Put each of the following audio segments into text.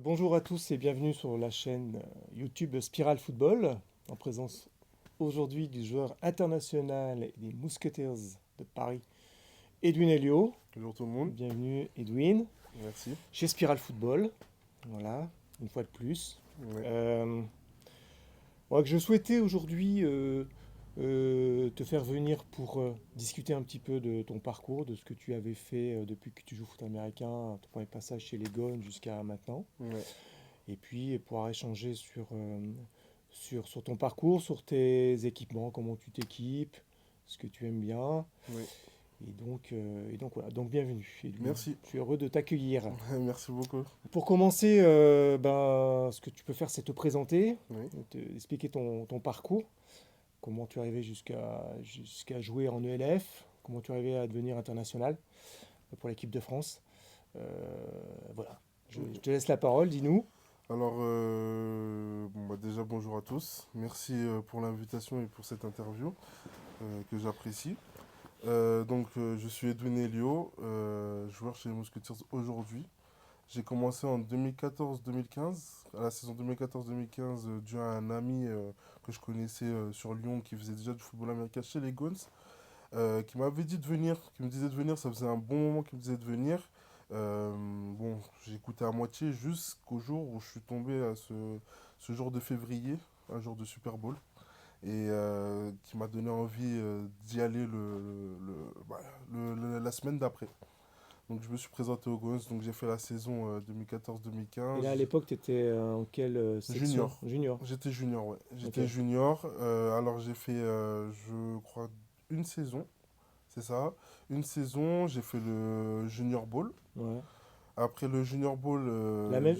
Bonjour à tous et bienvenue sur la chaîne YouTube Spiral Football, en présence aujourd'hui du joueur international des Musketeers de Paris, Edwin Elio. Bonjour tout le monde, Bienvenue Edwin, merci. chez Spiral Football, voilà, une fois de plus. Ouais. Euh, Voilà, que je souhaitais aujourd'hui te faire venir pour discuter un petit peu de ton parcours, de ce que tu avais fait depuis que tu joues au foot américain, ton premier passage chez les Gones jusqu'à maintenant. Ouais. Et puis pouvoir échanger sur ton parcours, sur tes équipements, comment tu t'équipes, ce que tu aimes bien. Ouais. Et donc voilà, donc bienvenue Edwin. Merci. Je suis heureux de t'accueillir. Merci beaucoup. Pour commencer, ce que tu peux faire, c'est te présenter, Oui. expliquer ton parcours, comment tu es arrivé jusqu'à jouer en ELF, comment tu es arrivé à devenir international pour l'équipe de France. Euh, voilà, je te laisse la parole, dis-nous. Alors, déjà bonjour à tous. Merci pour l'invitation et pour cette interview que j'apprécie. Je suis Edwin Elio, joueur chez les Musketeers aujourd'hui. J'ai commencé en 2014-2015, à la saison 2014-2015, dû à un ami que je connaissais sur Lyon qui faisait déjà du football américain chez les Guns. Qui m'avait dit de venir, qui me disait de venir, ça faisait un bon moment qu'il me disait de venir. J'écoutais à moitié jusqu'au jour où je suis tombé à ce jour de février, un jour de Super Bowl, et qui m'a donné envie d'y aller la semaine d'après. Donc je me suis présenté au Guns, donc j'ai fait la saison Et 2014-2015. là, à l'époque, tu étais en quelle section? Junior. Junior. J'étais junior, ouais. Ok. J'étais junior. Alors j'ai fait, je crois, une saison. C'est ça. Une saison, j'ai fait le Junior Bowl. Ouais. Après le Junior Bowl, La même,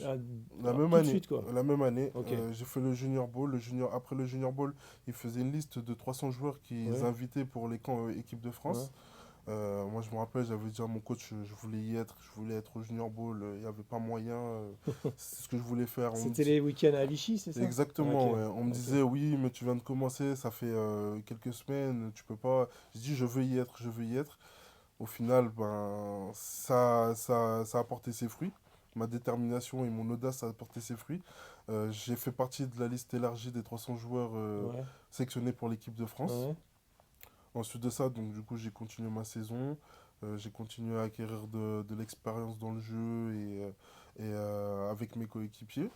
la même tout de année, suite, quoi. la même année, Ok. j'ai fait le Junior Bowl. Après le Junior Bowl, ils faisaient une liste de 300 joueurs qu'ils Ouais. invitaient pour les camps équipe de Ouais. France. Moi, je me rappelle, j'avais dit à mon coach, je voulais y être, je voulais être au Junior Bowl. Il n'y avait pas moyen. C'est ce que je voulais faire. C'était les week-ends à Vichy, c'est ça? Ah, ok. Exactement, ouais. On me Ok. disait, oui, mais tu viens de commencer, ça fait quelques semaines, tu peux pas. Je dis, je veux y être, je veux y être. Au final, ben, ça a porté ses fruits. Ma détermination et mon audace a porté ses fruits. J'ai fait partie de la liste élargie des 300 joueurs Ouais. sélectionnés pour l'équipe de France. Ouais. Ensuite de ça, donc du coup, j'ai continué ma saison. J'ai continué à acquérir de l'expérience dans le jeu avec mes coéquipiers.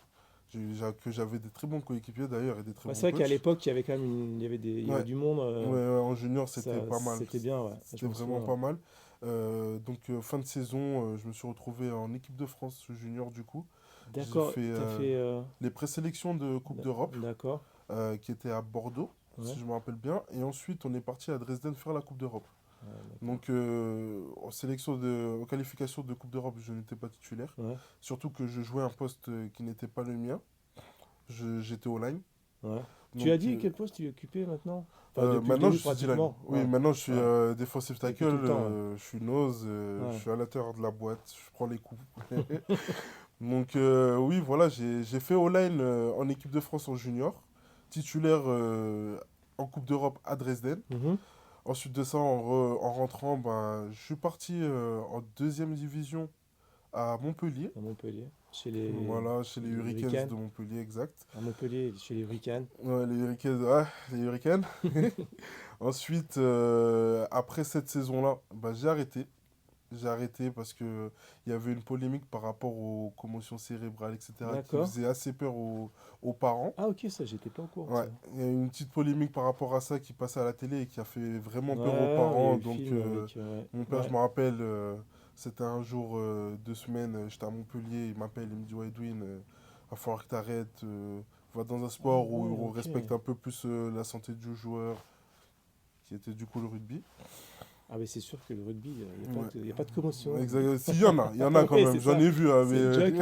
Que j'avais des très bons coéquipiers d'ailleurs et des très Ouais, bons c'est vrai qu'à coachs. l'époque, il y avait quand même il y avait Ouais, du monde. ouais, en junior, c'était Ça, pas mal. c'était bien, ouais. Je C'était m'en vraiment souviens. pas mal. Fin de saison, je me suis retrouvé en équipe de France junior du coup. J'ai D'accord. fait T'as fait. les présélections de Coupe d'Europe D'accord. qui étaient à Bordeaux, Ouais. si je me rappelle bien. Et ensuite, on est parti à Dresden faire la Coupe d'Europe. Ouais, d'accord. Donc, en qualification de Coupe d'Europe, je n'étais pas titulaire. Ouais. Surtout que je jouais un poste qui n'était pas le mien. J'étais au line. Ouais. Tu as Donc, dit quel poste tu occupais maintenant? Enfin, depuis le maintenant, début, je suis D-line. pratiquement. Oui, Ouais. maintenant, je suis Ouais. defensive tackle. Depuis tout le temps, ouais. Je suis nose. Je Ouais. suis à l'intérieur de la boîte. Je prends les coups. Donc, oui, voilà, j'ai fait O-line en équipe de France en junior. Titulaire en Coupe d'Europe à Dresden. Mhm. Ensuite de ça, en rentrant, ben, je suis parti en deuxième division à Montpellier. À Montpellier. Chez les, Voilà, chez les les Hurricanes Hurricanes. de Montpellier, exact. À Montpellier, chez les Hurricanes. Ouais, les Hurricanes, ouais, les Hurricanes. Ensuite, après cette saison-là, bah, j'ai arrêté. J'ai arrêté parce que il y avait une polémique par rapport aux commotions cérébrales, etc., qui D'accord. faisait assez peur aux parents. Ah, ok, ça, j'étais pas au courant de Ouais, ça. il y a eu une petite polémique par rapport à ça qui passait à la télé et qui a fait vraiment peur aux Ouais, il y a eu parents. le Donc, film avec. Ouais. mon père, je Ouais. me rappelle, c'était un jour, 2 semaines, j'étais à Montpellier, il m'appelle, il me dit, ouais, Edwin, va falloir que t'arrêtes, va dans un Ah, sport où ouais, on ok. respecte un peu plus la santé du joueur, qui était du coup le rugby. Ah, mais c'est sûr que le rugby, il n'y a, Ouais. y a pas de commotion. Exact. Si, il y en a quand Oui, même, c'est j'en ça. ai vu, hein, mais... C'est le joke,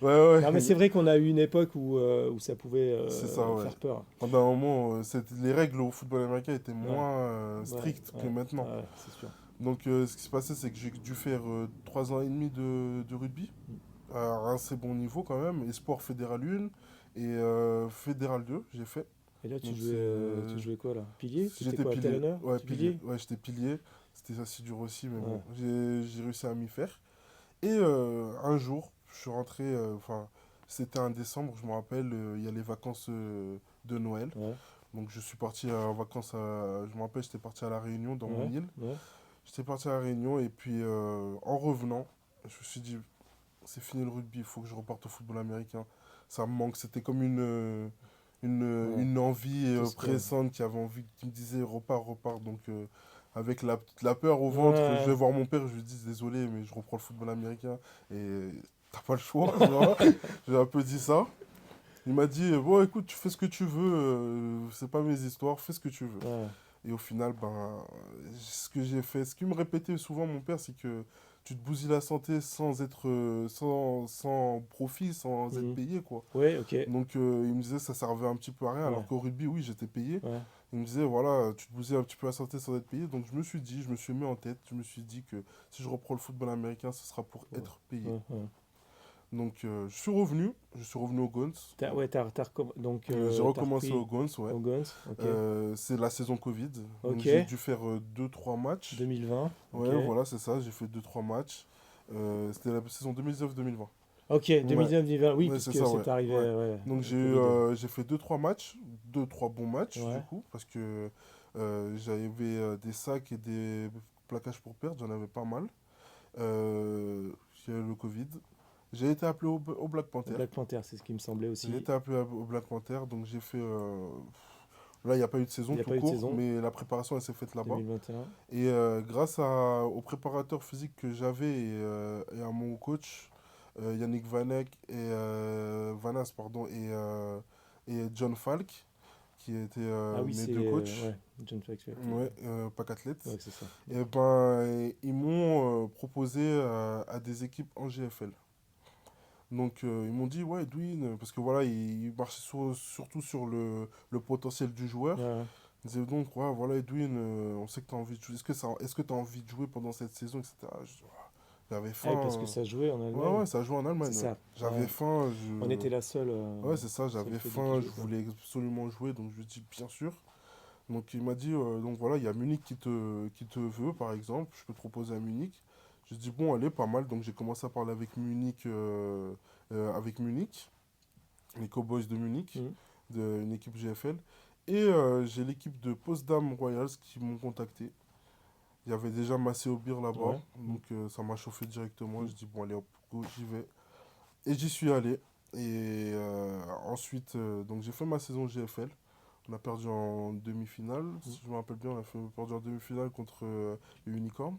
mais. ouais, Non, mais c'est ouais, vrai qu'on a eu une époque où ça pouvait c'est ça, ouais. faire peur. Pendant un moment, les règles au football américain étaient Ouais, moins ouais, strictes que ouais, maintenant. ouais, c'est sûr. Donc, ce qui se passait, c'est que j'ai dû faire 3 ans et demi de rugby, à un assez bon niveau quand même, espoir fédéral 1 et fédéral 2, j'ai fait. Et là, Donc, tu jouais quoi, là? Pilier? T'étais j'étais quoi, pilier, talonneur? ouais, Tu pilier, pilier? ouais, j'étais pilier. C'était assez dur aussi, mais bon, Ouais. j'ai réussi à m'y faire. Et un jour, je suis rentré, enfin, C'était un décembre, je me rappelle, il y a les vacances de Noël. Ouais, Donc je suis parti en vacances je me rappelle, j'étais parti à La Réunion, dans mon ouais, île. ouais. J'étais parti à La Réunion et puis en revenant, je me suis dit, c'est fini le rugby, il faut que je reparte au football américain. Ça me manque, c'était comme Ouais. une envie Qu'est-ce que... pressante qui avait envie, qui me disait repars, repars. Donc avec la peur au ventre, je Ouais, vais voir mon père, je lui dis désolé, mais je reprends le football américain. Et t'as pas le choix, tu vois. J'ai un peu dit ça. Il m'a dit, bon écoute, tu fais ce que tu veux, c'est pas mes histoires, fais ce que tu veux. ouais. Et au final, ben, ce que j'ai fait, ce qu'il me répétait souvent mon père, c'est que tu te bousilles la santé sans être, sans profit, sans être Mhm. payé, quoi. Ouais, ok. Donc il me disait ça servait un petit peu à rien, alors Ouais, qu'au rugby, oui, j'étais payé. ouais, Il me disait, voilà, tu te bousilles un petit peu la santé sans être payé. Donc je me suis mis en tête, je me suis dit que si je reprends le football américain, ce sera pour ouais, être payé. ouais, ouais. Donc je suis revenu au Guns. Ouais, donc J'ai t'as recommencé au repris Guns, ouais. au Guns, ok. C'est la saison Covid, donc Ok, j'ai dû faire deux trois matchs. 2020, ok. Ouais, voilà, c'est ça, j'ai fait deux trois matchs. C'était la saison 2019-2020. Ok, Ouais, 2019-2020, oui, ouais, c'est puisque ça, ouais. c'est arrivé, Ouais. ouais, Donc le Covid. j'ai fait deux trois matchs, deux trois bons matchs du Ouais, coup, parce que j'avais des sacs et des plaquages pour perdre, j'en avais pas mal. J'ai eu le Covid. J'ai été appelé au Black au Panther. Black Panther, c'est ce qui me semblait J'ai aussi. été appelé au Black Panther, donc j'ai fait. Là, il n'y a pas eu de Il saison n'y a tout pas eu de court, saison, mais la préparation, elle s'est faite là-bas. 2021. Et au préparateur physique que j'avais et à mon coach, Yannick Vanas, pardon, et John Falk, qui étaient Ah oui, mes c'est deux coachs, ouais, John Flex, ouais, ouais, Pack Athlètes, ouais, c'est ça. et ben, ils m'ont proposé à des équipes en GFL. Donc ils m'ont dit, ouais, Edwin, parce que voilà, ils marchaient surtout sur le potentiel du joueur. Ouais, Ils disaient donc, ouais, voilà, Edwin, on sait que tu as envie de jouer. Est-ce que tu as envie de jouer pendant cette saison, etc. J'avais ah oui, parce que faim. ça jouait en Ouais, Allemagne, ouais, ça joue en c'est Allemagne, ouais. ça. J'avais Ouais. faim, On était la ouais, c'est ça, seule j'avais fédé qui faim, je jouait ça. voulais absolument jouer, donc je lui ai dit, bien sûr. Donc il m'a dit, donc voilà, il y a Munich qui te veut, par exemple, je peux te proposer à Munich. J'ai dit, bon, allez, pas mal, donc j'ai commencé à parler avec Munich, les Cowboys de Munich, Mhm. une équipe GFL. Et j'ai l'équipe de Potsdam Royals qui m'ont contacté. Il y avait déjà Massé Aubir là-bas, Ouais. donc ça m'a chauffé directement. Mhm. Je dis bon allez hop, go, j'y vais. Et j'y suis allé. Et ensuite, donc j'ai fait ma saison GFL. On a perdu en demi-finale, Mhm. si je me rappelle bien, perdu en demi-finale contre les Unicorns.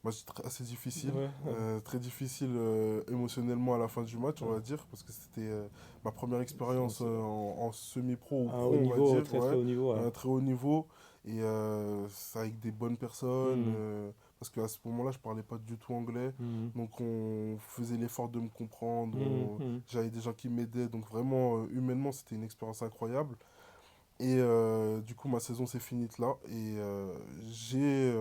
Moi, c'était assez difficile, Ouais, ouais. très difficile émotionnellement à la fin du match, on Ouais. va dire, parce que c'était ma première Bon, expérience en semi-pro ou à un pro, haut on va niveau, dire, très très ouais, haut niveau. à Ouais. un très haut niveau, et c'est avec des bonnes personnes, Mhm. parce qu'à ce moment-là, je parlais pas du tout anglais, Mhm. donc on faisait l'effort de me comprendre, Mhm. Mhm. j'avais des gens qui m'aidaient, donc vraiment, humainement, c'était une expérience incroyable. Et du coup, ma saison s'est finie là. Et j'ai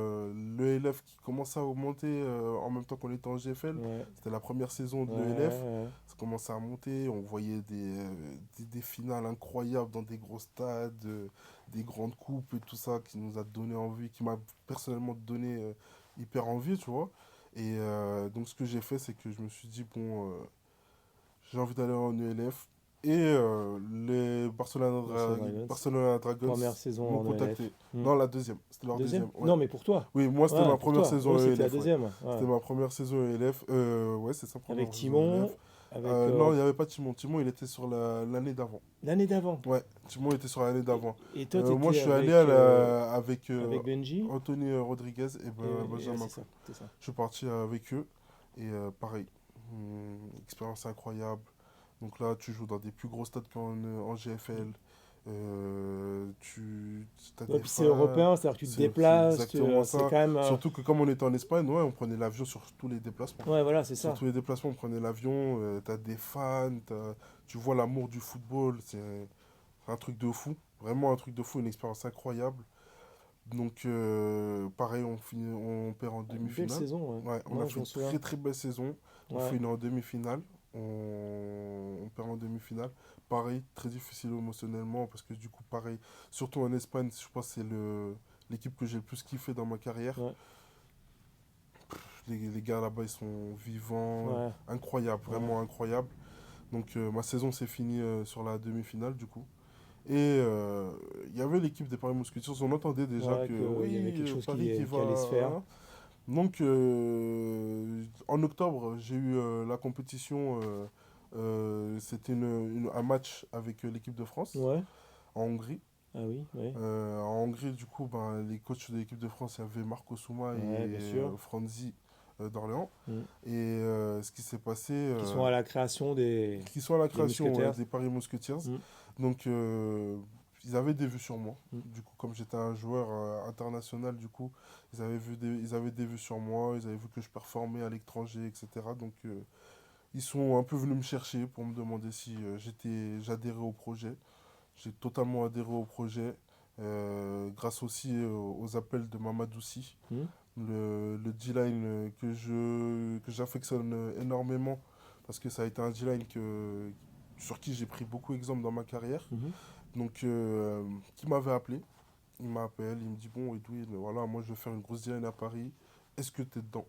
l'ELF qui commençait à augmenter en même temps qu'on était en GFL. Ouais. C'était la première saison de Ouais, l'ELF. ouais, Ça commençait à monter. On voyait des finales incroyables dans des gros stades, des grandes coupes et tout ça qui nous a donné envie, qui m'a personnellement donné hyper envie, tu vois. Et donc, ce que j'ai fait, c'est que je me suis dit, bon, j'ai envie d'aller en ELF. Et les Barcelona Ravens. Barcelona Dragons Première saison m'ont en ELF. contacté. Mhm. Non, la deuxième. C'était leur Deuxième? deuxième, ouais. Non, mais pour toi. Oui, moi, c'était Ouais, ma pour première toi. saison Oui, en c'était la ELF, ouais. deuxième. Ouais. C'était ma première saison en ELF. Ouais, c'est sa Avec première saison en Timon, ELF. avec Non, il n'y avait pas Timon. Timon, il était sur l'année d'avant. l'année d'avant. Ouais, Timon était sur l'année d'avant. Et toi, Moi, je t'étais suis allé avec avec Benji. Anthony Rodriguez et Benjamin C'est ça, Cole. c'est ça. Je suis parti avec eux. Et pareil, expérience incroyable. Donc là, tu joues dans des plus gros stades en GFL. Tu as Ouais, des puis c'est fans. européen, c'est-à-dire que tu te C'est déplaces, exactement c'est ça. quand même. Surtout que comme on était en Espagne, ouais, on prenait l'avion sur tous les déplacements. Ouais, voilà, c'est Sur ça. tous les déplacements, on prenait l'avion. Tu as des fans. Tu vois l'amour du football. C'est un truc de fou. Vraiment un truc de fou. Une expérience incroyable. Donc, pareil, on perd en Une belle demi-finale. saison, ouais. Ouais, on a Non, je fait m'en une souviens. très très belle saison. On Ouais. finit en demi-finale. On perd en demi-finale. Pareil, très difficile émotionnellement parce que du coup, pareil, surtout en Espagne, je pense que c'est l'équipe que j'ai le plus kiffé dans ma carrière. Ouais. Les gars là-bas, ils sont vivants, Ouais. incroyables, Ouais. vraiment incroyables. Donc ma saison s'est finie sur la demi-finale du coup. Et il y avait l'équipe des Paris Mousquetaires, on entendait déjà Ouais, que qu'il y avait oui, quelque chose Paris qui va, qui allait se faire. hein. Donc en octobre, j'ai eu la compétition, c'était un match avec l'équipe de France Ouais. en Hongrie. Ah oui, ouais. En Hongrie, du coup, ben, les coachs de l'équipe de France, il y avait Marco Souma Ouais, et bien sûr. Franzi d'Orléans. Mm. Et ce qui s'est passé, Qui sont à la création qui sont à la des création ouais, Mousquetaires. des Paris Musketeers. Mm. Donc, ils avaient des vues sur moi. Mm. Du coup, comme j'étais un joueur international, du coup, ils avaient des vues sur moi, ils avaient vu que je performais à l'étranger, etc. Donc, ils sont un peu venus me chercher pour me demander si j'adhérais au projet. J'ai totalement adhéré au projet, grâce aussi aux appels de Mamadou Sy, Mm. le D-line que j'affectionne énormément, parce que ça a été un D-line sur qui j'ai pris beaucoup d'exemples dans ma carrière. Mhm. Donc, qui m'avait appelé, il m'appelle, il me dit, bon, Edwin, voilà, moi je veux faire une grosse D-line à Paris, est-ce que tu es dedans?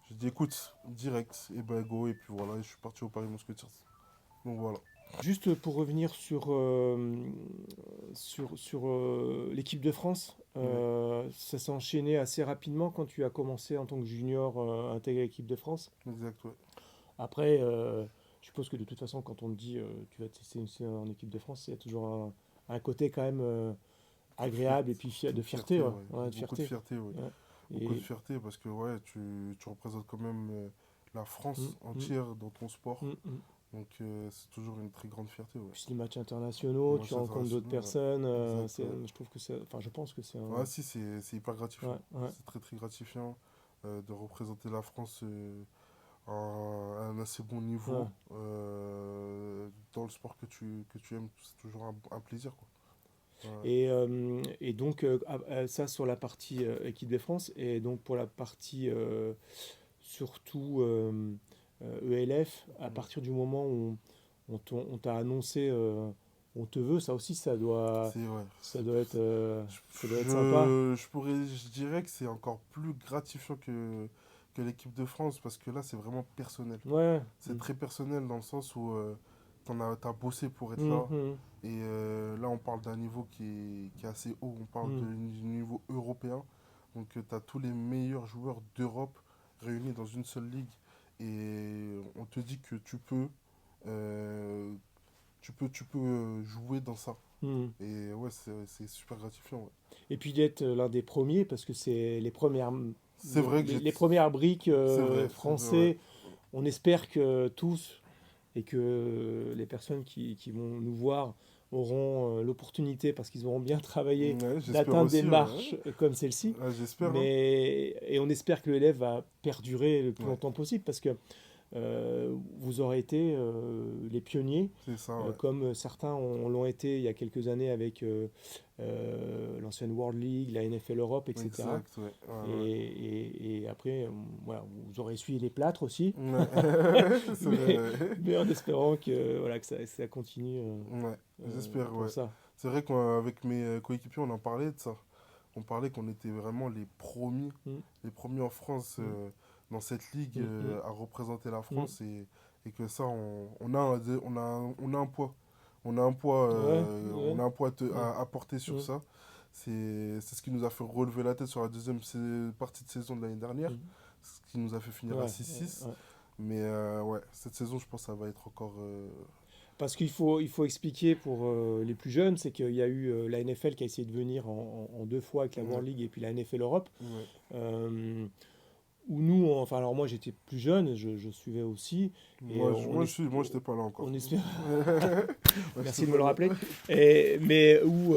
J'ai dit, écoute, direct, et ben go, et puis voilà, je suis parti au Paris Musketeers. Donc voilà. Juste pour revenir sur l'équipe de France, Oui, ça s'est enchaîné assez rapidement quand tu as commencé en tant que junior à intégrer l'équipe de France. exact, ouais. Après, je suppose que de toute façon, quand on te dit tu vas tester une séance en équipe de France, il y a toujours un côté quand même Fier- agréable et puis de Une fierté. fierté, Ouais. ouais. Ouais, de Beaucoup de fierté. fierté, ouais. Ouais. Beaucoup de Et fierté parce que ouais, tu représentes quand même la mm, France mm, entière dans ton sport. mm, mm. Donc c'est toujours une très grande fierté, ouais. Puis les matchs Les internationaux, tu matchs rencontres d'autres internationaux, ouais. personnes. Exact, ouais. Je trouve que c'est, enfin, je pense que c'est Ouais, un. si, c'est hyper Ouais, gratifiant. ouais. C'est très très gratifiant de représenter la France à un assez bon Ouais. niveau dans le sport que tu aimes. C'est toujours un plaisir, quoi. Ouais. Et donc, ça sur la partie équipe de France. Et donc, pour la partie surtout ELF, à Mm. partir du moment où on t'a annoncé on te veut, ça aussi, C'est ouais. ça doit être sympa. Je dirais que c'est encore plus gratifiant que l'équipe de France parce que là, c'est vraiment personnel. Ouais. C'est très personnel dans le sens où t'as bossé pour être là. Mhm. Et là, on parle d'un niveau qui est assez haut. On parle Mhm. du niveau européen. Donc, t'as tous les meilleurs joueurs d'Europe réunis dans une seule ligue. Et on te dit que euh, tu peux jouer dans ça. Mhm. Et ouais, c'est super gratifiant. Ouais. Et puis d'être l'un des premiers, parce que c'est C'est vrai que les premières briques c'est vrai, ouais. français. On espère que tous et que les personnes qui vont nous voir auront l'opportunité, parce qu'ils auront bien travaillé, Ouais, j'espère d'atteindre des aussi, ouais. marches comme celle-ci. Ah, j'espère, hein. Et on espère que l'élève va perdurer le plus Ouais, longtemps possible, parce que vous aurez été les pionniers, c'est ça, ouais. comme certains l'ont été il y a quelques années avec l'ancienne World League, la NFL Europe, etc. Exact, ouais. Ouais, ouais. Et après, voilà, vous aurez essuyé les plâtres aussi, Ouais. C'est vrai, mais, ouais. mais en espérant que, voilà, que ça continue Ouais, j'espère, comme ouais. ça. C'est vrai qu'avec mes coéquipiers, on en parlait de ça. On parlait qu'on était vraiment Mm, les premiers en France mm, dans cette ligue mm, mm, à représenter la mm. France et que ça, on a un poids. Ouais, ouais, On a un poids mm, à porter sur mm, ça. C'est ce qui nous a fait relever la tête sur la deuxième partie de saison de l'année dernière, mm. ce qui nous a fait finir à Ouais, 6-6. ouais. Mais ouais, cette saison, je pense que ça va être encore. Parce il faut expliquer pour les plus jeunes, c'est qu'il y a eu la NFL qui a essayé de venir en deux fois avec la Ouais, World League et puis la NFL Europe, ouais, euh, où nous, enfin alors moi j'étais plus jeune, je suivais aussi, et moi, j'étais pas là encore. on espère, Moi, merci j'étais de pas me le là. rappeler, mais où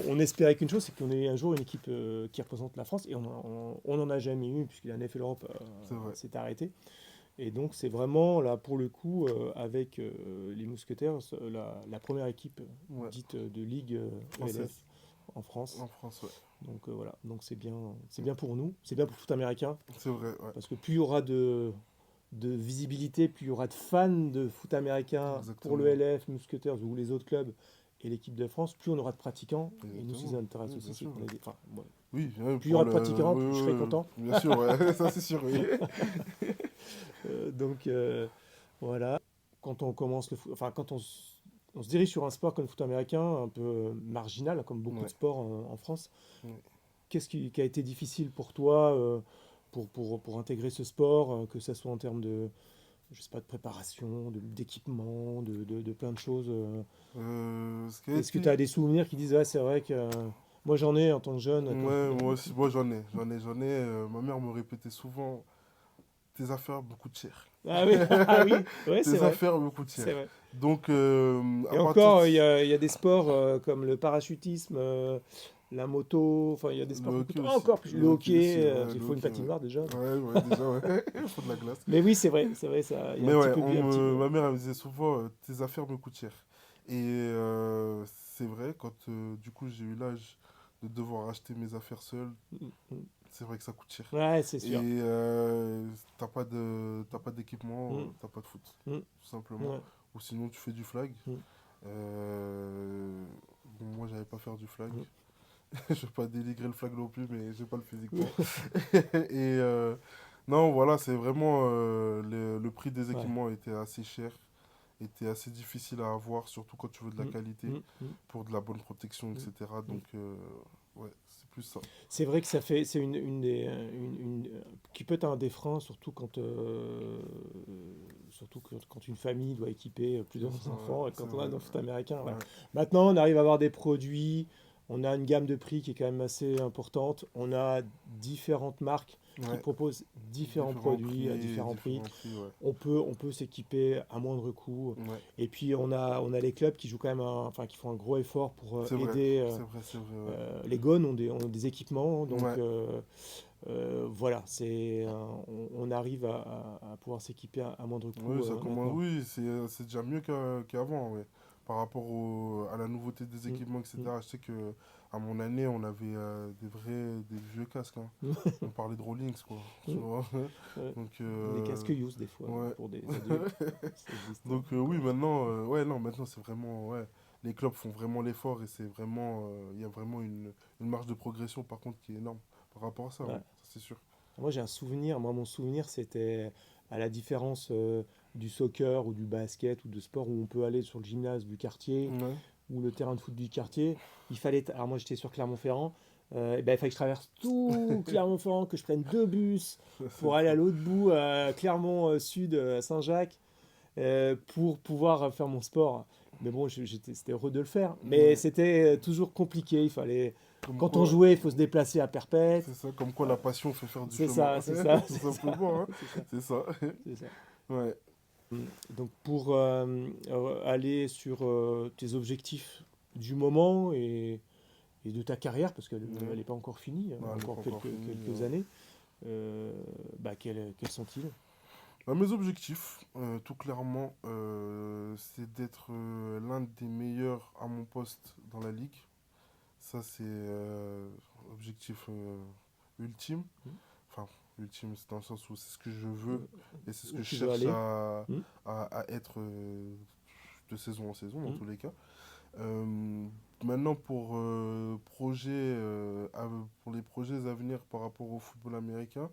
on espérait qu'une chose, c'est qu'on ait un jour une équipe qui représente la France, et on en a jamais eu, puisque la NFL Europe C'est vrai. s'est arrêtée. Et donc c'est vraiment là pour le coup avec les Mousquetaires la première équipe Ouais, dite de Ligue française. ELF en France. En France, ouais. Donc voilà, donc c'est bien pour nous, c'est bien pour tout Américain, C'est vrai, ouais. parce que plus il y aura de visibilité, plus il y aura de fans de foot américain pour le Exactement. LF, Mousquetaires ou les autres clubs et l'équipe de France, plus on aura de pratiquants. Et nous, ce qui Exactement. nous intéresse Oui, aussi, bien c'est sûr. qu'on ait des. Enfin, bon, Oui, plus il y pour aura de le. pratiquants, Oui, plus je serai oui, content. oui. Bien sûr, ouais. Ça, c'est sûr, oui. Donc voilà. quand on commence le foot, enfin, on se dirige sur un sport comme le foot américain, un peu marginal, comme beaucoup de Ouais, sports en France, ouais. qu'est-ce qui a été difficile pour toi pour intégrer ce sport, que ce soit en termes de, je sais pas, de préparation, d'équipement, de plein de choses Ce qui a Est-ce que tu été. as des souvenirs qui disent, ouais, c'est vrai que moi j'en ai en tant que jeune. Ouais, moi aussi, moi j'en ai. Ma mère me répétait souvent, tes affaires me coûtent cher. Ah oui, ah oui, ouais, c'est Tes vrai, affaires me coûtent cher. c'est vrai. Donc, à Et partir de encore, il y a des sports comme le parachutisme, la moto, enfin, il y a des le sports qui hockey coûtent aussi. encore plus. Le Le hockey aussi, hockey, ouais, il le faut une hockey, ouais. patinoire déjà. Ouais, ouais, déjà, ouais. Il faut de la glace. Mais oui, c'est vrai, ça, il y a Mais ouais, un petit peu. ma mère elle me disait souvent, tes affaires me coûtent cher. Et c'est vrai, quand du coup j'ai eu l'âge de devoir acheter mes affaires seul, Mm, mm. c'est vrai que ça coûte cher. Ouais, c'est sûr. Et t'as pas d'équipement, Mm, t'as pas de foot, mm, tout simplement. ouais, Ou sinon tu fais du flag. mm, Euh, bon, moi j'allais pas faire du flag. mm. Je vais pas dénigrer le flag non plus, mais j'ai pas le physique pour. Et non, voilà, c'est vraiment le prix des Ouais. équipements était assez cher, était assez difficile à avoir, surtout quand tu veux de la Mm, qualité, mm, mm, pour de la bonne protection, mm, etc. mm. Donc, ouais, c'est plus ça. C'est vrai que c'est une des, qui peut être un des freins, surtout quand une famille doit équiper C'est plusieurs ça, ouais, enfants, et c'est quand on a vrai. dans le foot américain. Voilà. Ouais, Maintenant, on arrive à avoir des produits, on a une gamme de prix qui est quand même assez importante, on a différentes marques qui ouais, proposent différents différents produits à prix, différents prix. différents prix, ouais. On peut s'équiper à moindre coût. Ouais, Et puis on a les clubs qui jouent quand même enfin, qui font un gros effort pour c'est vrai, aider. c'est vrai, c'est vrai, ouais. Les GON ont des équipements, donc Ouais, voilà, on arrive à pouvoir s'équiper à moindre oui, coût ça commence, maintenant. oui, c'est déjà mieux qu'avant, ouais. Par rapport à la nouveauté des Mm, équipements, etc. Je sais que à mon année, on avait des vieux casques, hein. mm, On parlait de Rollings, quoi. Tu mm, vois. ouais. Donc, Des casques use des fois ouais. pour des adultes, ça existe Donc, oui, encore. maintenant, ouais, non, maintenant, c'est vraiment, ouais. Les clubs font vraiment l'effort et c'est vraiment, il y a vraiment une marge de progression, par contre, qui est énorme par rapport à ça, oui, Ouais. ça c'est sûr. Moi j'ai un souvenir, moi mon souvenir c'était à la différence du soccer ou du basket ou de sport où on peut aller sur le gymnase du quartier Ouais, ou le terrain de foot du quartier, il fallait. Alors moi j'étais sur Clermont-Ferrand, et ben, il fallait que je traverse tout Clermont-Ferrand, que je prenne deux bus c'est pour aller à ça. l'autre bout, à Clermont-Sud, à Saint-Jacques, pour pouvoir faire mon sport. Mais bon, c'était heureux de le faire. Mais Ouais. c'était toujours compliqué. Comme Quand on quoi, jouait, il faut se déplacer à perpète. c'est ça, comme quoi la Euh, passion fait faire du c'est chemin. ça, c'est ça, Tout c'est ça, simplement, hein. c'est ça, C'est ça. c'est ça. Ouais. Donc pour aller sur tes objectifs du moment et de ta carrière, parce qu'elle Ouais. n'est pas encore finie, Non, elle n'est pas encore encore finie. quelques années, bah, quels sont-ils? Bah, mes objectifs, tout clairement, c'est d'être l'un des meilleurs à mon poste dans la ligue. Ça, c'est objectif ultime. Hmm. Enfin, ultime, c'est dans le sens où c'est ce que je veux et c'est ce Où que je tu veux cherche aller? Hmm. à être de saison en saison, dans Hmm. tous les cas. Maintenant, pour les projets à venir par rapport au football américain,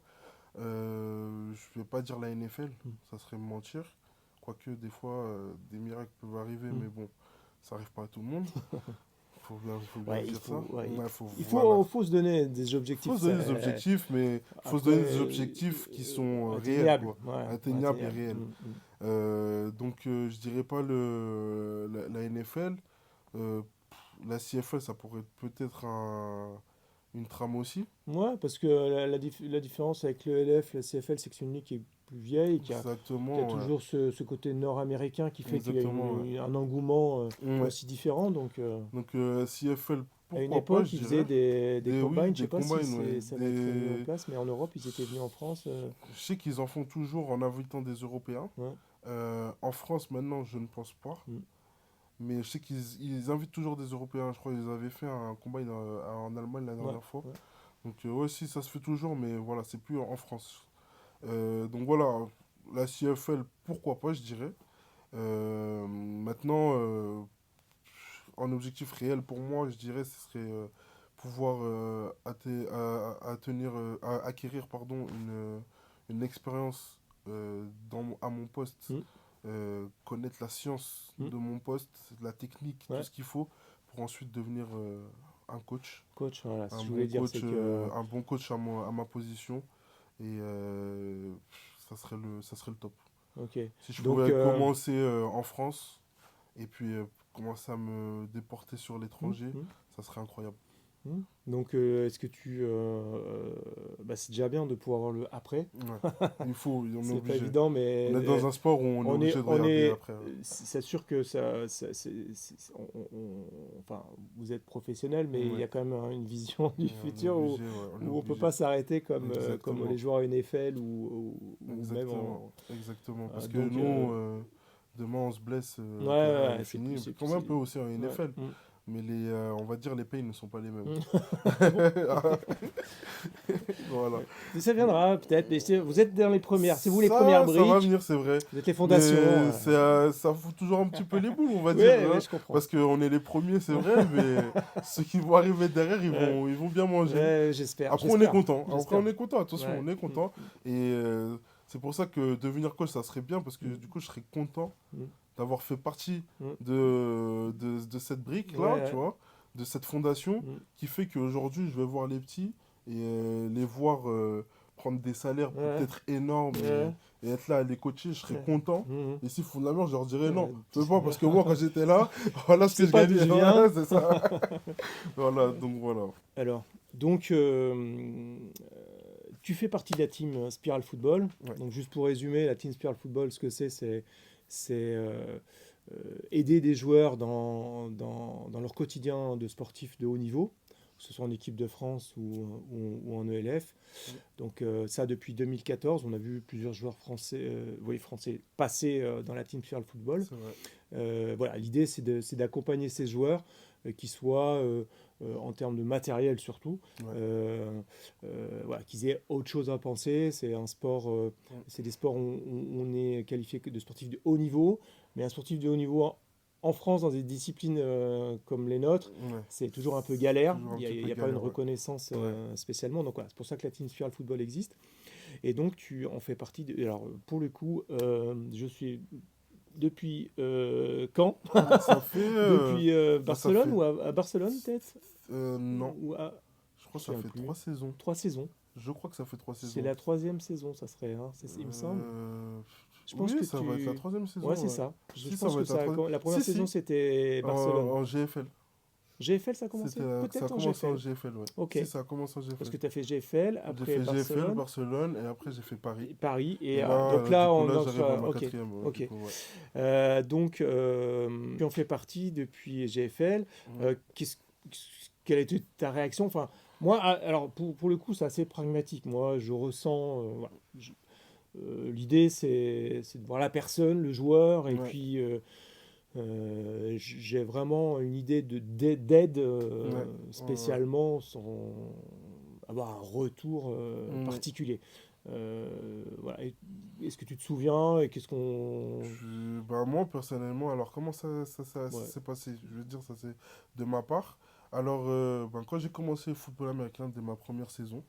je vais pas dire la NFL, Hmm. ça serait me mentir. Quoique des fois, des miracles peuvent arriver, Hmm. mais bon, ça arrive pas à tout le monde. Faut bien Ouais, dire ça. ouais, Ouais, voilà. faut se donner des Faut objectifs. se donner des objectifs, mais faut se Après, donner des objectifs qui sont réels, atteignable, quoi. ouais, Atteignables et atteignable. réels. Donc, je dirais pas la NFL. La CFL, ça pourrait être peut-être une trame aussi. Ouais, parce que la différence avec le LF, la CFL, c'est que c'est une ligue qui est plus vieille, qui a Exactement, ouais. toujours ce côté nord-américain qui fait qu'il y a Exactement, ouais. un engouement Ouais. aussi différent. Donc, Donc, CFL, à une pourquoi pas, époque, je ils faisaient dirais. des Oui, combines. Je sais des pas si combines, ouais. ça va être mis en place, mais en Europe, ils étaient venus en France. Je sais qu'ils en font toujours en invitant des Européens. Ouais. En France, maintenant, je ne pense pas. Mm. Mais je sais qu'ils invitent toujours des Européens. Je crois qu'ils avaient fait un combine en Allemagne la Ouais, dernière fois. ouais. Donc, ouais, si, ça se fait toujours, mais voilà, c'est plus en France. Donc, voilà, la CFL, pourquoi pas, je dirais. Maintenant, en objectif réel pour moi, je dirais, ce serait pouvoir acquérir pardon, une expérience à mon poste Mm. connaître la science Hmm. de mon poste, la technique, tout Ouais, ce qu'il faut pour ensuite devenir un coach. coach, voilà, ce que je voulais dire, c'est que. Un bon coach à ma position. Et ça serait le top. Ok. Si je Donc, pouvais commencer en France et puis commencer à me déporter sur hmm, l'étranger, hmm, ça serait incroyable. hmm. Donc, est-ce que tu. Bah, c'est déjà bien de pouvoir avoir le après. Ouais. On est C'est pas obligé. évident, On mais est dans un sport où on est on est, obligé de on regarder est, après. Ouais. c'est sûr que enfin, vous êtes professionnel, mais il y Ouais. a quand même une vision du Ouais, on est futur obligé, ouais, on est où on peut obligé. pas s'arrêter comme les Exactement. joueurs NFL ou même Exactement. Exactement. Parce que donc, nous, demain, on se blesse, ouais, la ouais, carrière elle ouais, est finie. c'est plus, Comme un peu aussi en ouais, NFL. Mais on va dire les payes ne sont pas les mêmes. Ah bon? Voilà. Ouais. Ça viendra peut-être, mais vous êtes dans les premières, c'est vous les premières Ça va briques, venir, c'est vrai. vous êtes les fondations. Mais ça fout toujours un petit peu les boules, on va dire. Ouais, ouais, Hein, je comprends. parce qu'on est les premiers, c'est vrai, mais ceux qui vont arriver derrière, Ouais, ils vont bien manger. ouais, j'espère, Après, on est j'espère, content. Après, j'espère. on est content. Attention, Ouais. on est content. Et c'est pour ça que devenir coach, ça serait bien, parce que Mm, du coup, je serais content mm, d'avoir fait partie mm. de cette Ouais, brique-là, tu ouais. vois, de cette fondation, Mm. qui fait qu'aujourd'hui, je vais voir les petits et les voir prendre des salaires Ouais, peut-être énormes ouais, et être là à les coacher, je serais ouais. content. Mhm. Et s'ils font de la merde, je leur dirais non, Euh, je peux pas, parce que moi, quand j'étais là, voilà Tu ce que sais je pas d'où gagnais. je Ouais, viens. c'est ça. Voilà, donc voilà. Alors, donc, tu fais partie de la team Spiral Football. Ouais, Donc, juste pour résumer, la team Spiral Football, ce que c'est aider des joueurs dans leur quotidien de sportifs de haut niveau, que ce soit en équipe de France ou en ELF. Donc, ça, depuis 2014, on a vu plusieurs joueurs français, oui, français passer dans la team Spiral Football. c'est vrai. Voilà, l'idée, c'est d'accompagner ces joueurs, qui soient, en termes de matériel surtout, Ouais. voilà, qu'ils aient autre chose à penser. C'est un sport, Mm. c'est des sports où on est qualifié que de sportifs de haut niveau, mais un sportif de haut niveau en France, dans des disciplines comme les nôtres, Ouais. c'est toujours un peu C'est galère. toujours un Il n'y a, petit il peu y a pas une galère, ouais. reconnaissance Ouais. spécialement. Donc voilà, c'est pour ça que la Team Spiral Football existe. Et donc tu en fais partie. Alors pour le coup, je suis depuis quand? Ça fait. Depuis Bah, ça Barcelone fait. ou à Barcelone peut-être? Non. Ou à... Je Je crois me que ça souviens fait plus. 3 saisons. 3 saisons. Je crois que ça fait trois C'est saisons. la troisième saison, ça serait, hein, il me semble. Euh, Je pense Oui, que ça va être la tu... troisième Ouais, saison, c'est ouais. ça. Je Si, ça pense va que être la ça, troisième. la première Si, saison, si, c'était Barcelone. en GFL. GFL, ça a commencé? Ça a Peut-être en commencé en GFL. GFL, ouais. Ok. Si, ça a commencé en Parce GFL. que tu as fait GFL, J'ai après fait GFL, Barcelone, Barcelone, et après j'ai fait Paris. et Paris. Et Et là, donc du là, coup, on là, en j'arrive à soit... ma Ok. quatrième, ouais, du Ok. coup, ouais. Donc, tu en fais partie depuis GFL. Mm. Quelle a été ta réaction? Enfin, moi, alors pour le coup, c'est assez pragmatique. Moi, je ressens. Voilà, l'idée, c'est de voir la personne, le joueur, et Ouais, puis j'ai vraiment une idée d'aide ouais, ouais, spécialement sans avoir un retour ouais. particulier. Voilà. Est-ce que tu te souviens et qu'est-ce qu'on... Bah, moi, personnellement, alors comment ça Ouais. s'est passé? Je veux dire, ça c'est de ma part. Alors, ben, quand j'ai commencé le football américain dès ma première saison,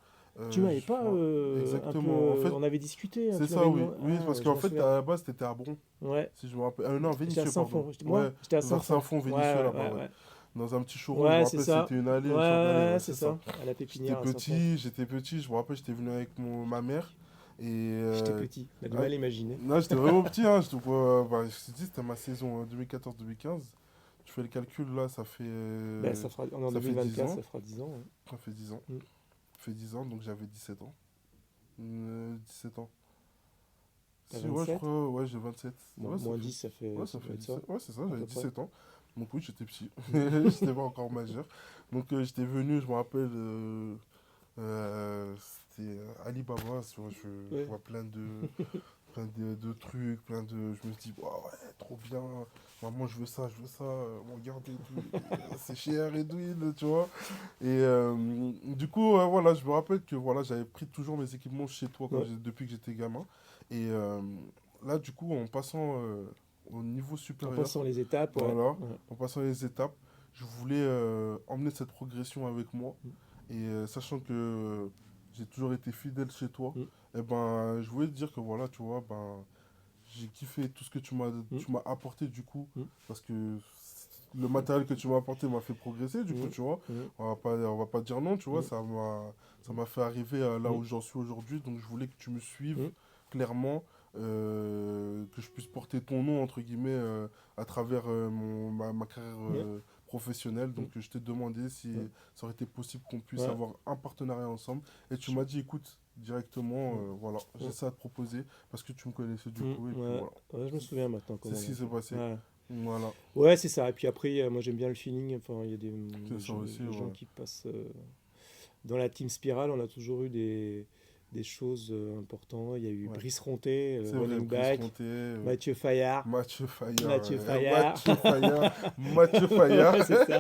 Tu m'avais pas ouais, un peu... exactement. En fait, On avait discuté, hein, c'est tu ça, m'avais oui. demandé... Oui, Ah, parce je qu'en m'en fait, souviens. à la base, t'étais à Bron, Ouais. si je me rappelle. Non, J'étais à Vénissieux, pardon. Saint-Fond. Ouais, Moi, j'étais à vers Saint-Fond. Saint-Fond, Ouais, Vénissieux, là-bas, ouais, ouais. ouais. Dans un petit showroom, je me Ouais, c'est rappelle, ça. c'était une allée, Ouais, une sorte d'allée, ouais, ouais, c'est c'est ça. ça. À la Pépinière à Saint-Fond. J'étais petit, je me rappelle, j'étais venu avec ma mère. Et J'étais petit. On a du ah, mal à imaginer. non, j'étais vraiment petit, hein, bah, je t'ai dit, c'était ma saison 2014-2015. Tu fais le calcul, là, Ben, ça fera... On est en ça fait 10 2024, ans. ça fera 10 ans. Ouais. Ça fait 10 ans. Mm. Ça fait 10 ans, donc j'avais 17 ans. 17 ans. T'as Si, ouais, je 27? crois, ouais, j'ai 27. Bon, Ouais, moins 10, ça fait, ouais, ça ça doit fait être ça, 17. Ouais, c'est ça, à j'avais peu près. 17 ans. Donc oui, j'étais petit. Mm. J'étais pas encore majeur. Donc j'étais venu, je me rappelle, c'était Alibaba. Je Ouais. vois plein de trucs, je me dis, oh, ouais, trop bien, maman, je veux ça, regardez, tout, c'est cher et tout, tu vois. Et du coup, voilà, je me rappelle que voilà, j'avais pris toujours mes équipements chez toi Ouais. depuis que j'étais gamin. Et là, du coup, en passant au niveau En supérieur, passant les étapes, ouais. voilà, Ouais. en passant les étapes, je voulais emmener cette progression avec moi. Mm. Et sachant que j'ai toujours été fidèle chez toi, Mm. et ben, je voulais te dire que voilà, tu vois, ben, j'ai kiffé tout ce que Mm, tu m'as apporté du coup, mm, parce que le matériel que tu m'as apporté m'a fait progresser du coup, mm, tu vois. mm, On va pas dire non, tu vois, mm, ça m'a fait arriver là mm, où j'en suis aujourd'hui, donc je voulais que tu me suives mm, clairement, que je puisse porter ton nom, entre guillemets, à travers ma carrière mm, professionnelle. mm, Donc je t'ai demandé si mm. ça aurait été possible qu'on puisse Ouais. avoir un partenariat ensemble. Et tu Je- m'as dit, écoute, directement, mm, voilà, j'ai mm, ça à te proposer, parce que tu me connaissais du coup, et puis ouais. voilà. Ouais, je me souviens maintenant C'est comment ce on a qui s'est fait. passé. Ouais. Voilà, Ouais, c'est ça. Et puis après, moi j'aime bien le feeling. Enfin, il y a c'est ça aussi, des gens ouais. qui passent dans la team Spiral. On a toujours eu des choses importantes. Il y a eu Ouais. Brice Ronté, C'est vrai, running Brice back, Ronté, Mathieu Fayard. Mathieu Fayard, Mathieu ouais. Fayard. Mathieu Fayard, Mathieu Fayard. Ouais, c'est ça.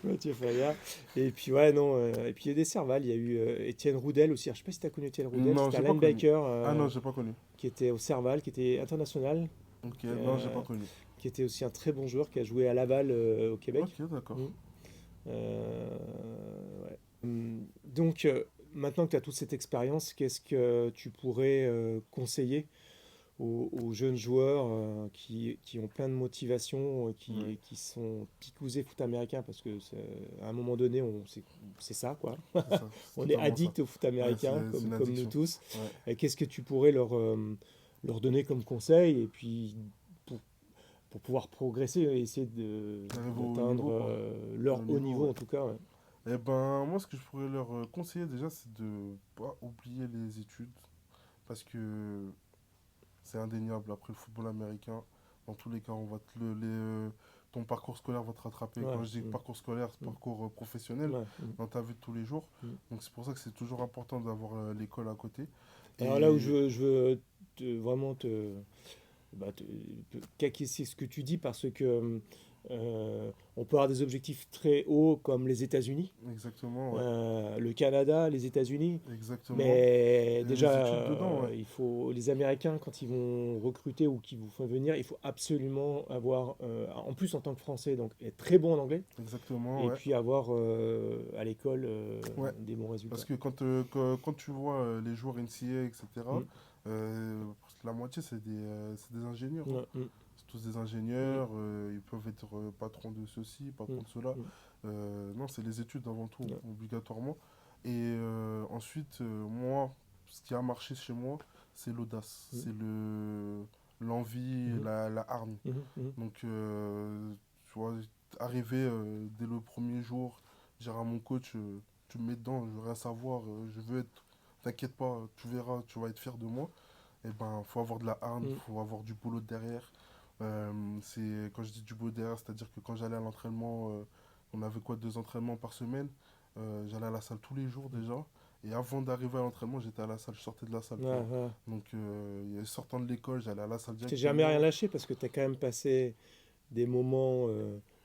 Mathieu Fayard. Et puis, ouais, non. Et puis, il y a des Serval. Il y a eu Étienne Roudel aussi. Alors, je sais pas si tu as connu Étienne Roudel. Non, C'était un j'ai pas connu. linebacker Ah non, j'ai pas connu. qui était au Serval, qui était international, Ok, non, j'ai euh, pas connu. qui était aussi un très bon joueur, qui a joué à Laval au Ok, Québec. d'accord. Mm. Euh, ouais. Donc, maintenant que tu as toute cette expérience, qu'est-ce que tu pourrais conseiller aux jeunes joueurs qui ont plein de motivation, Ouais, qui sont picousés foot américain, parce que à un moment donné, c'est ça, quoi. c'est ça, c'est On est totalement ça. addict au foot Ouais, américain, c'est une comme nous addiction. tous. Ouais. Et qu'est-ce que tu pourrais leur donner comme conseil, et puis pour, pour pouvoir progresser et essayer D'arriver au haut d'atteindre niveau, quoi. Au leur haut niveau, niveau, ouais. en tout cas. Ouais. Eh ben, moi, ce que je pourrais leur conseiller déjà, c'est de pas oublier les études. Parce que c'est indéniable. Après le football américain, dans tous les cas, on va te ton parcours scolaire va te rattraper. Ouais, Quand je dis parcours scolaire, c'est mm, parcours professionnel ouais, dans ta vie de tous les jours. mm. Donc c'est pour ça que c'est toujours important d'avoir l'école à côté. Alors là où Et je veux vraiment bah, c'est ce que tu dis, parce que on peut avoir des objectifs très hauts comme les États-Unis, exactement, ouais. le Canada, les États-Unis. Exactement. Mais Et les déjà, études dedans, ouais. il faut les Américains, quand ils vont recruter ou qu'ils vous font venir, il faut absolument avoir, en plus en tant que Français, donc être très bon en anglais, Exactement, et ouais. puis avoir à l'école Ouais. des bons Parce résultats. que quand tu vois les joueurs NCAA, etc., Mm. euh, la moitié, c'est des ingénieurs, hein. Ouais, mm, C'est tous des mm, ingénieurs, ils peuvent être patrons de ceci, patrons mm, de cela. mm, Non, c'est les études avant tout, ouais, obligatoirement. Et ensuite, moi, ce qui a marché chez moi, c'est l'audace, mm, c'est l'envie, mhm, la hargne. mhm, mhm. Donc, tu vois, arriver dès le premier jour, dire à mon coach, tu me mets dedans, je veux rien savoir, je veux être, t'inquiète pas, tu verras, tu vas être fier de moi. Et ben, faut avoir de la hargne, Mm. faut avoir du boulot derrière. Quand je dis du boulot derrière, c'est-à-dire que quand j'allais à l'entraînement, on avait quoi, 2 entraînements par semaine, j'allais à la salle tous les jours déjà. Et avant d'arriver à l'entraînement, j'étais à la salle, je sortais de la salle, tu Ouais, vois. ouais. Donc, sortant de l'école, j'allais à la salle T'as jamais rien directement. lâché, parce que tu as quand même passé des moments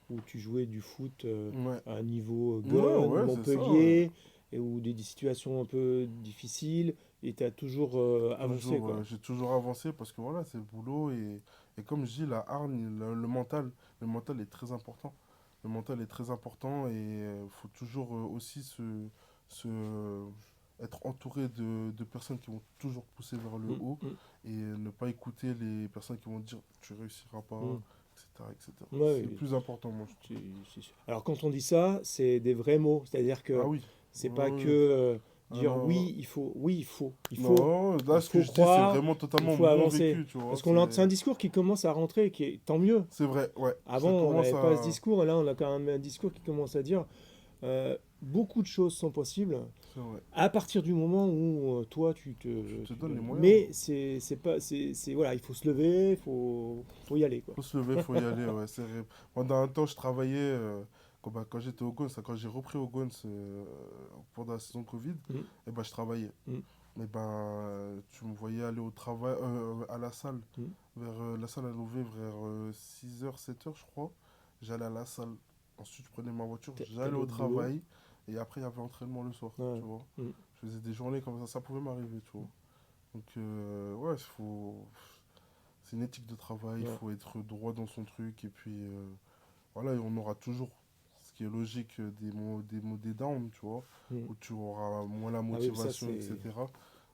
où tu jouais du foot Ouais, à un niveau ouais, Gon, ouais, c'est ça, ouais. Montpellier, et où des situations un peu difficiles, et tu as toujours avancé, Toujours, quoi. j'ai toujours avancé parce que voilà, c'est le boulot et comme je dis, la hargne, le mental est très important. Le mental est très important et il faut toujours aussi se- être entouré de personnes qui vont toujours pousser vers le Mm, haut mm, et ne pas écouter les personnes qui vont te dire tu réussiras pas, mm. etc., etc. C'est Ouais, le plus important, moi, je trouve. c'est sûr. Alors quand on dit ça, c'est des vrais mots, c'est-à-dire Ah que oui, c'est pas que oui, ah dire non, oui, il faut, oui, non, là, il ce que faut je dis, c'est croire, vraiment il totalement faut mon avancer. vécu, tu vois. Parce c'est un discours qui commence à rentrer, qui est tant mieux. C'est vrai, ouais, Avant, ça on commence n'avait pas ce à. discours, et là, on a quand même un discours qui commence à dire beaucoup de choses sont possibles C'est vrai. à partir du moment où toi, Tu te donnes les moyens, hein. mais c'est pas, voilà, il faut se lever, faut y aller, quoi. Faut se lever, faut y aller, ouais. Pendant un temps, je travaillais, quand j'étais au Gons, quand j'ai repris au Gons pendant la saison Covid, Mm, et ben, je travaillais. mm, Mais ben, tu me voyais aller au travail, à la salle. mm. La salle, elle ouvrait vers 6 h 7 h, je crois. J'allais à la salle. Ensuite, je prenais ma voiture, j'allais T'allais au au boulot. travail. Et après, il y avait entraînement le soir, tu Ouais. vois. Mm, Je faisais des journées comme ça pouvait m'arriver, tu vois. Donc, ouais, c'est une éthique de travail, il ouais. faut être droit dans son truc. Et puis, voilà, et on aura toujours, ce qui est logique, des downs, tu vois, Mm. où tu auras moins la Ah oui, ça motivation, c'est. etc.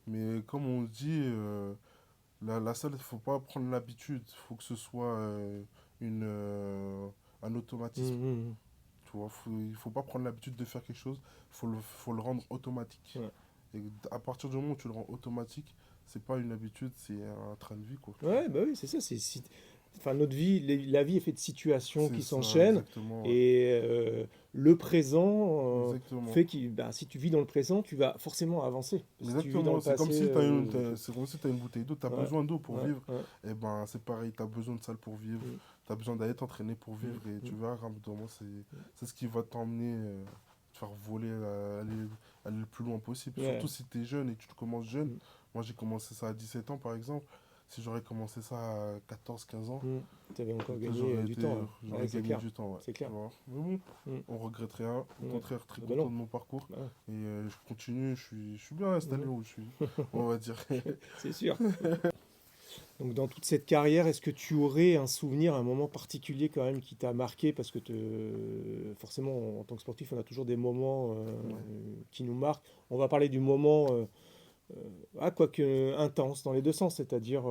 Mais comme on dit, La salle, il faut pas prendre l'habitude. Il faut que ce soit une, un automatisme. Mhm. Tu vois, il faut pas prendre l'habitude de faire quelque chose. Faut le rendre automatique. Ouais. Et à partir du moment où tu le rends automatique, c'est pas une habitude, c'est un train de vie, quoi. Tu vois. Ouais, bah oui, c'est ça. Enfin, notre vie, la vie est faite de situations C'est qui ça, s'enchaînent. exactement. Ouais. Et le présent Exactement. fait que bah, si tu vis dans le présent, tu vas forcément avancer. Si tu vis dans Exactement. le passé, C'est comme si t'as une bouteille d'eau, tu as ouais, besoin d'eau pour ouais, vivre. ouais. Et ben, c'est pareil, tu as besoin de salle pour vivre. Mm, Tu as besoin d'aller t'entraîner pour mm, vivre. Et mm, tu verras, rapidement, c'est ce qui va t'emmener, te faire voler, aller le plus loin possible. Surtout ouais, si tu es jeune et que tu commences jeune. mm, Moi, j'ai commencé ça à 17 ans, par exemple. Si j'aurais commencé ça à 14 15 ans, mm. T'avais encore peut-être gagné du temps, là. Ouais, j'aurais c'est gagné clair. du temps, ouais. C'est Tu clair. vois. Mais bon, Mm, on regrette rien. Au ouais. contraire, très Ah bah content non. de mon parcours. Bah ouais. Et je continue, je suis bien installé Mhm. où je suis, on va dire. C'est sûr. Donc dans toute cette carrière, est-ce que tu aurais un souvenir, un moment particulier quand même qui t'a marqué? Parce que forcément, en tant que sportif, on a toujours des moments Ouais. qui nous marquent. On va parler du moment, quoique intense, dans les deux sens. C'est-à-dire,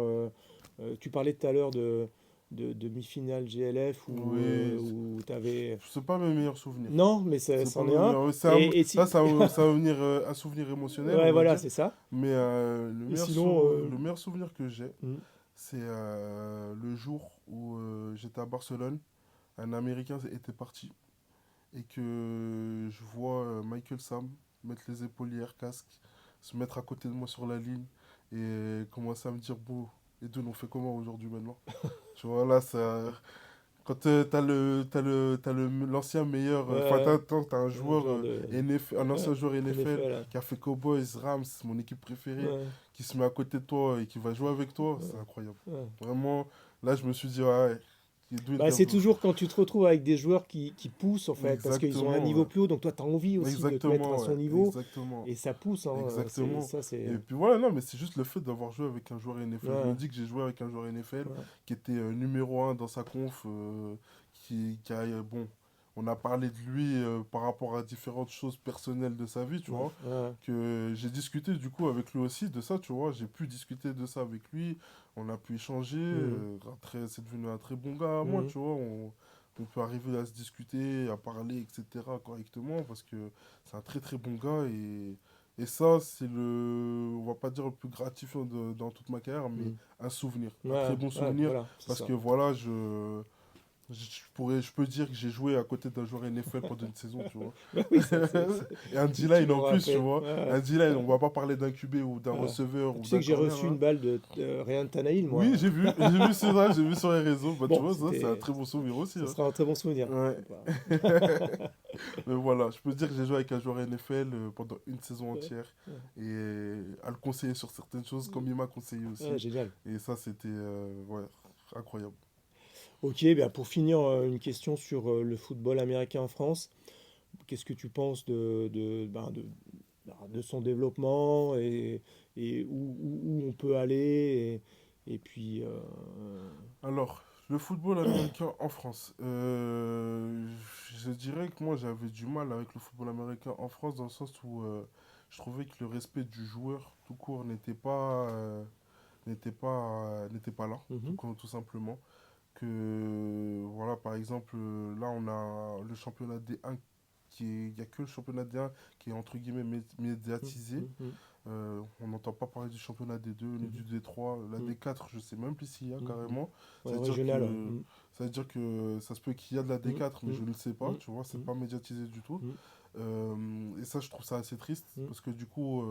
tu parlais tout à l'heure de demi-finale GLF Oui, où tu avais... c'est pas mes meilleurs souvenirs. Non, mais C'est pas c'en est mes un. meilleurs. Et Là, si... ça va venir un souvenir émotionnel, on Ouais, va voilà, dire. c'est ça. Mais Et sinon... le meilleur souvenir que j'ai, hmm, c'est le jour où j'étais à Barcelone. Un Américain était parti. Et que je vois Michael Sam mettre les épaulières, casque, se mettre à côté de moi sur la ligne et commencer à me dire, bon, Edoun, on fait comment aujourd'hui maintenant? Tu vois, là, ça. Quand l'ancien meilleur, enfin, ouais, t'as un joueur genre de... NFL, un ancien Ouais, joueur NFL NFL, qui a fait Cowboys, Rams, mon équipe préférée, ouais, qui se met à côté de toi et qui va jouer avec toi, ouais, c'est incroyable. ouais. Vraiment, là, je me suis dit, ouais, Edoun, Bah, c'est toujours quand tu te retrouves avec des joueurs qui poussent, en fait, parce qu'ils ont un exactement, niveau ouais. plus haut, donc toi, tu as envie aussi de te mettre à Exactement, son ouais, niveau, exactement. et ça pousse, hein, Exactement. ça, c'est... Et puis voilà, non, mais c'est juste le fait d'avoir joué avec un joueur NFL. Je me Ouais, dis que j'ai joué avec un joueur NFL ouais, qui était numéro un dans sa conf, qui a, bon, on a parlé de lui par rapport à différentes choses personnelles de sa vie, tu ouais, vois, ouais. que j'ai discuté du coup avec lui aussi de ça, tu vois, j'ai pu discuter de ça avec lui, on a pu échanger, Mhm, c'est devenu un très bon gars à moi, mhm, tu vois, on peut arriver à se discuter, à parler, etc. correctement, parce que c'est un très très bon gars et ça, c'est on va pas dire le plus gratifiant dans toute ma carrière, mais mhm. un souvenir, un très Ouais, bon ouais, souvenir, voilà, c'est parce ça. que voilà, je peux dire que j'ai joué à côté d'un joueur NFL pendant une saison, tu vois. Bah oui, Et un tu D-line en l'auras plus, tu fait. vois. Ouais, Un D-line, on va pas parler d'un QB ou d'un ouais. receveur Tu ou sais d'un que j'ai corner, reçu hein. une balle de Ryan Tannehill, Oui, moi. j'ai vu ça, j'ai vu sur les réseaux. Bah, tu Bon, vois, ça, c'est un très bon souvenir aussi, ça hein. sera un très bon souvenir. Ouais. Faut pas- Mais voilà, je peux dire que j'ai joué avec un joueur NFL pendant une saison Ouais, entière ouais. et à le conseiller sur certaines choses comme il m'a conseillé Ouais, aussi. génial. Et ça, c'était ouais, incroyable. Ok, ben pour finir, une question sur le football américain en France. Qu'est-ce que tu penses de son développement et où on peut aller et puis Alors, le football américain en France. Je dirais que moi, j'avais du mal avec le football américain en France dans le sens où je trouvais que le respect du joueur tout court n'était pas là, mhm, tout simplement. Que, voilà, par exemple, là, on a le championnat D1 il n'y a que le championnat D1 qui est entre guillemets mhm, médiatisé. mhm, On n'entend pas parler du championnat D2 ni mhm, du D3. La mhm, D4, je sais même plus s'il y a mhm. carrément. Ça Ouais, veut dire régional, ouais. que ça veut dire que ça se peut qu'il y a de la Mhm, D4, mais je mhm, ne sais pas. mhm, Tu vois, c'est mhm, pas médiatisé du tout. mhm, Et ça, je trouve ça assez triste mhm, parce que du coup,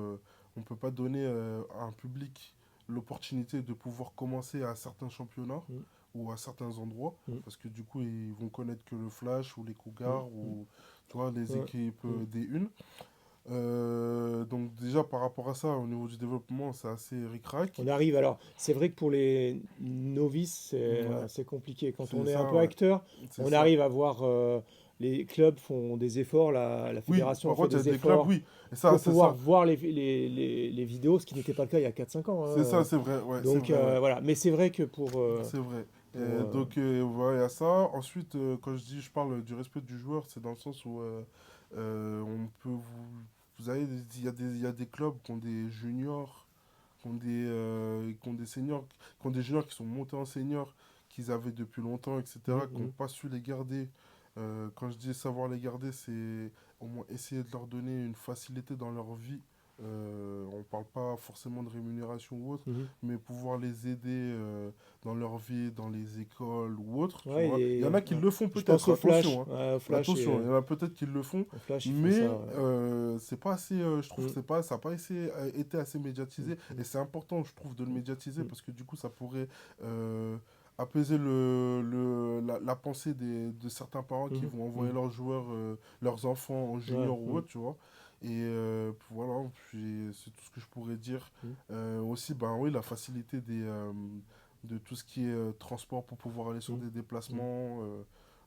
on peut pas donner à un public l'opportunité de pouvoir commencer à certains championnats mhm, ou à certains endroits mhm, parce que du coup, ils vont connaître que le Flash ou les mhm, Cougars mhm. ou tu vois, les Ouais, équipes mhm. D1. Donc déjà par rapport à ça, au niveau du développement, c'est assez ric-rac. On arrive alors, c'est vrai que pour les novices, Ouais, c'est compliqué. Quand c'est on est un ça, peu ouais. acteur, C'est on ça. arrive à voir les clubs font des efforts, la Oui, fédération par fait contre, il y a des des clubs, efforts oui. Et ça, pour c'est pouvoir ça. voir les vidéos, ce qui n'était pas le cas il y a 4 5 ans, C'est ça, hein. c'est vrai, ouais, c'est Donc vrai, ouais. voilà, mais c'est vrai que C'est vrai. pour, Donc, voilà, il y a ça. Ensuite, quand je parle du respect du joueur, c'est dans le sens où on peut vous avez, il y a des clubs qui ont des juniors, qui qui ont des seniors, qui ont des juniors qui sont montés en seniors, qu'ils avaient depuis longtemps, etc., qui n'ont Mhm. pas su les garder. Quand je dis savoir les garder, c'est au moins essayer de leur donner une facilité dans leur vie. On ne parle pas forcément de rémunération ou autre, Mhm. mais pouvoir les aider dans leur vie, dans les écoles ou autre, tu Ouais, vois. Il y en a qui ouais. le font Je pense peut-être, au Flash. attention, hein. Ouais, au Flash, Attention, il y en a peut-être qui le font, au Flash, ils font ça. mais Ouais. c'est pas assez, je trouve que Mhm. c'est pas, ça n'a pas été assez médiatisé, et Mhm. c'est important, je trouve, de le médiatiser, Mhm. parce que du coup, ça pourrait apaiser la pensée de certains parents qui Mhm. vont envoyer Mhm. leurs joueurs, leurs enfants en Ouais. junior ou Mhm. autre, tu vois. Et voilà, puis c'est tout ce que je pourrais dire. Mhm. Aussi, ben oui, la facilité de tout ce qui est transport pour pouvoir aller sur Mhm. des Mhm. déplacements.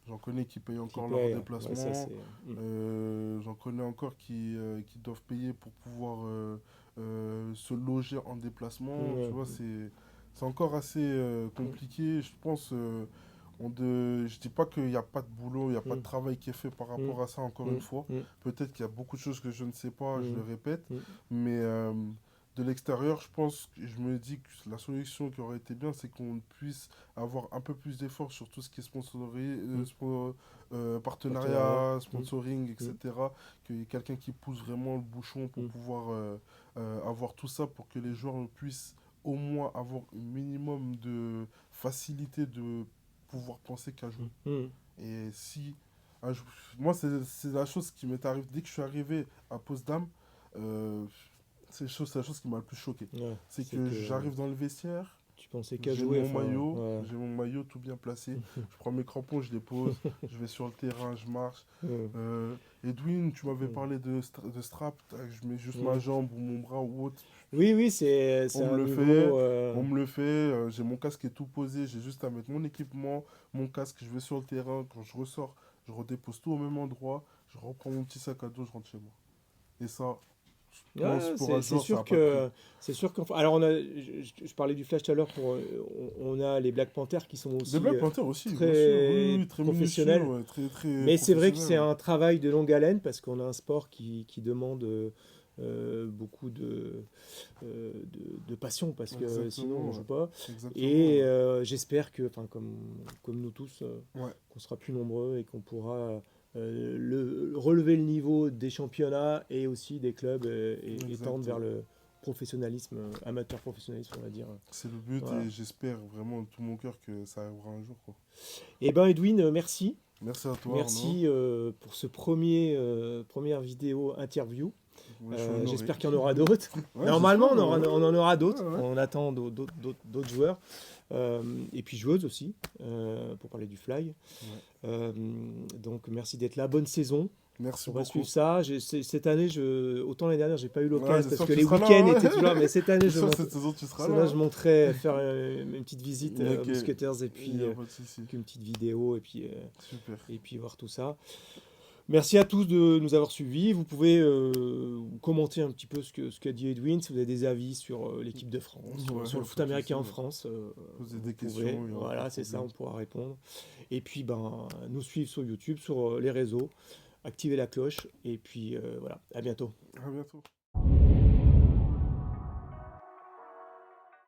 J'en connais qui payent Qui encore leurs paye. Ouais, ça déplacements. c'est. Mhm. J'en connais encore qui doivent payer pour pouvoir se loger en déplacement. Tu Ouais. vois, c'est encore assez Mhm. compliqué. Je pense, je dis pas qu'il n'y a pas de boulot, il n'y a pas de Mhm. travail qui est fait par Mhm. rapport à ça, encore une Mhm. fois. Mhm. Peut-être qu'il y a beaucoup de choses que je ne sais pas, je le Mhm. répète. Mhm. Mais de l'extérieur, je pense, je me dis que la solution qui aurait été bien, c'est qu'on puisse avoir un peu plus d'efforts sur tout ce qui est Mhm. Partenariat. partenariat, Mhm. sponsoring, Mhm. etc. Qu'il y ait quelqu'un qui pousse vraiment le bouchon pour Mhm. pouvoir avoir tout ça, pour que les joueurs puissent au moins avoir un minimum de facilité de pouvoir penser qu'à jouer. Mhm. Et si un jou- moi, c'est la chose qui m'est arrivée dès que je suis arrivé à Potsdam. euh, c'est la chose qui m'a le plus choqué. Ouais. C'est C'est que que j'arrive dans le vestiaire, tu pensais qu'à jouer. Enfin, j'ai mon maillot tout bien placé, je prends mes crampons, je les pose, ouais. je vais sur le terrain, je marche. Mhm. Edwin, tu m'avais Mhm. parlé de strap, tac, je mets juste ma Mhm. jambe ou mon bras ou autre. Oui, oui, c'est On me un le niveau. fait, j'ai mon casque qui est tout posé, j'ai juste à mettre mon équipement, mon casque, je vais sur le terrain, quand je ressors, je redépose tout au même endroit, je reprends mon petit sac à dos, je rentre chez moi. Et ça, je pense Ouais, pour un c'est joueur, ça n'a sûr pas de prix. que c'est sûr qu'enfin. Alors je parlais du Flash tout à l'heure pour on a les Black Panthers qui sont Des aussi Black Panthers aussi, bien sûr, oui, très oui, très minutieux, professionnels. ouais, très, très Mais c'est vrai que professionnel, c'est ouais. un travail de longue haleine parce qu'on a un sport qui demande beaucoup de passion parce que sinon on Exactement, joue ouais. pas. Et Exactement, j'espère que, enfin comme nous tous, ouais. Ouais, qu'on sera plus nombreux et qu'on pourra relever le niveau des championnats et aussi des clubs et tendre vers exactement. le professionnalisme, amateur professionnalisme, on va dire. C'est le but Voilà. et j'espère vraiment de tout mon cœur que ça arrivera un jour, quoi. Eh ben Edwin, merci. Merci à toi, Arnaud. Merci pour ce première vidéo interview. Ouais, je suis honoré. J'espère qu'il y en aura d'autres. Ouais, Normalement, j'espère, ouais, on en aura ouais, d'autres. ouais. On attend d'autres joueurs. Et puis joueuses aussi, pour parler du fly. Ouais. Euh, donc merci d'être là. Bonne saison. Merci On va suivre beaucoup. ça. Cette année, autant l'année dernière, j'ai pas eu Ouais, l'occasion parce j'espère que que tu les seras là, week-ends hein. étaient toujours. Mais cette année, J'espère que cette saison tu seras là, celle-là, je hein. monterai faire une petite visite aux Ok, Musketeers il n'y a pas de souci. puis une petite vidéo Super. et puis voir tout ça. Merci à tous de nous avoir suivis. Vous pouvez commenter un petit peu ce qu'a dit Edwin, si vous avez des avis sur l'équipe de France, Ouais, sur le foot pas de souci, américain en ouais. France. Poser Vous des pouvez, questions, il n'y aura pas de voilà, c'est ça, on problème. pourra répondre. Et puis, nous suivre sur YouTube, sur les réseaux, activer la cloche. Et puis, voilà, à bientôt. À bientôt.